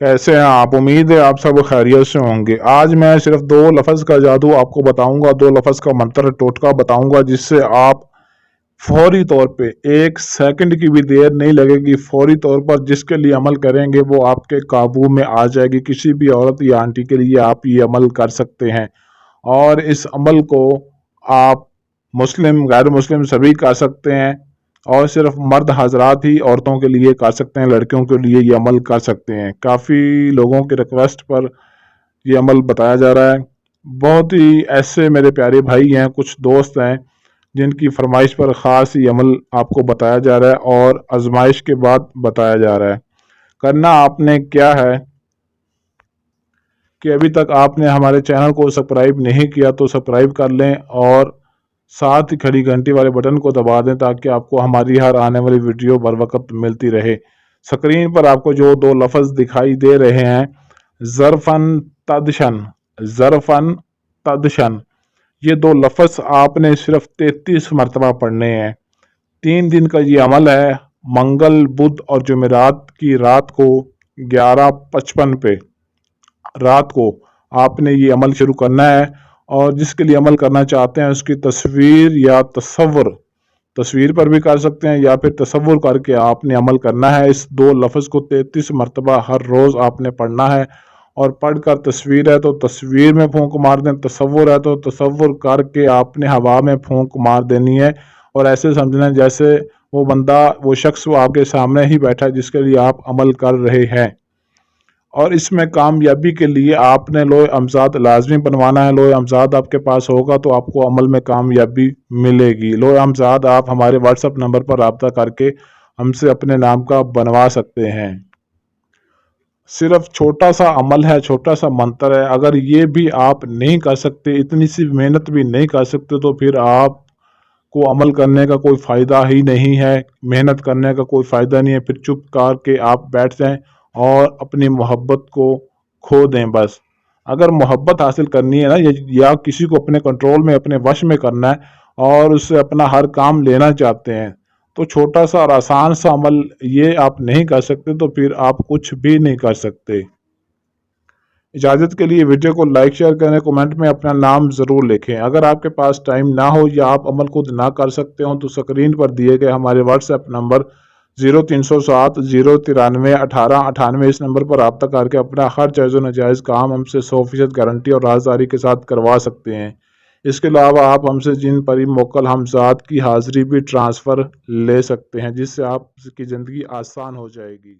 कैसे हैं आप? उम्मीद है आप सब खैरियत से होंगे। आज मैं सिर्फ दो लफ्ज़ का जादू आपको बताऊंगा, दो लफ्ज़ का मंत्र टोटका बताऊंगा, जिससे आप फौरी तौर पे, एक सेकंड की भी देर नहीं लगेगी, फौरी तौर पर जिसके लिए अमल करेंगे वो आपके काबू में आ जाएगी। किसी भी औरत या आंटी के लिए आप ये अमल कर सकते हैं, और इस अमल को आप मुस्लिम गैर मुस्लिम सभी कर सकते हैं, और सिर्फ मर्द हजरात ही औरतों के लिए कर सकते हैं, लड़कियों के लिए ये अमल कर सकते हैं। काफ़ी लोगों के रिक्वेस्ट पर ये अमल बताया जा रहा है। बहुत ही ऐसे मेरे प्यारे भाई हैं, कुछ दोस्त हैं जिनकी फरमाइश पर ख़ास ये अमल आपको बताया जा रहा है और आजमाइश के बाद बताया जा रहा है। करना आपने क्या है कि अभी तक आपने हमारे चैनल को सब्सक्राइब नहीं किया तो सब्सक्राइब कर लें, और साथ ही खड़ी घंटी वाले बटन को दबा दें ताकि आपको हमारी हर आने वाली वीडियो बर वक्त मिलती रहे। स्क्रीन पर आपको जो दो लफ्ज़ दिखाई दे रहे हैं, ज़रफ़न तदशन, ज़रफ़न तदशन, ये दो लफ्ज़ आपने सिर्फ 33 मरतबा पढ़ने हैं। 3 दिन का ये अमल है। मंगल, बुध और जुमेरात की रात को 11:55 पे रात को आपने ये अमल शुरू करना है। और जिसके लिए अमल करना चाहते हैं उसकी तस्वीर या तसव्वुर, तस्वीर पर भी कर सकते हैं या फिर तसव्वुर करके आपने अमल करना है। इस दो लफ्ज़ को 33 मरतबा हर रोज़ आपने पढ़ना है, और पढ़कर तस्वीर है तो तस्वीर में फूंक मार दें, तसव्वुर है तो तसव्वुर करके आपने हवा में फूंक मार देनी है। और ऐसे समझना है जैसे वो बंदा, वो शख्स वो आपके सामने ही बैठा है जिसके लिए आप अमल कर रहे हैं। और इसमें कामयाबी के लिए आपने लोहे अमजाद लाजमी बनवाना है। लोहे अमजाद आपके पास होगा तो आपको अमल में कामयाबी मिलेगी। लोहे अमजाद आप हमारे व्हाट्सएप नंबर पर रब्ता करके हमसे अपने नाम का बनवा सकते हैं। सिर्फ छोटा सा अमल है, छोटा सा मंत्र है। अगर ये भी आप नहीं कर सकते, इतनी सी मेहनत भी नहीं कर सकते, तो फिर आपको अमल करने का कोई फ़ायदा ही नहीं है, मेहनत करने का कोई फ़ायदा नहीं है। फिर चुप करके आप बैठ जाएं और अपनी मोहब्बत को खो दें बस। अगर मोहब्बत हासिल करनी है ना, या किसी को अपने कंट्रोल में, अपने वश में करना है और उससे अपना हर काम लेना चाहते हैं, तो छोटा सा और आसान सा अमल ये आप नहीं कर सकते तो फिर आप कुछ भी नहीं कर सकते। इजाज़त के लिए वीडियो को लाइक शेयर करें, कमेंट में अपना नाम ज़रूर लिखें। अगर आपके पास टाइम ना हो या आप अमल खुद ना कर सकते हो तो स्क्रीन पर दिए गए हमारे व्हाट्सएप नंबर 0307 093 1898, इस नंबर पर रब्ता करके अपना हर जायज़ व नाजायज़ काम हमसे 100% गारंटी और राजदारी के साथ करवा सकते हैं। इसके अलावा आप हमसे जिन परी मोकल हमज़ाद की हाज़िरी भी ट्रांसफ़र ले सकते हैं, जिससे आपकी ज़िंदगी आसान हो जाएगी।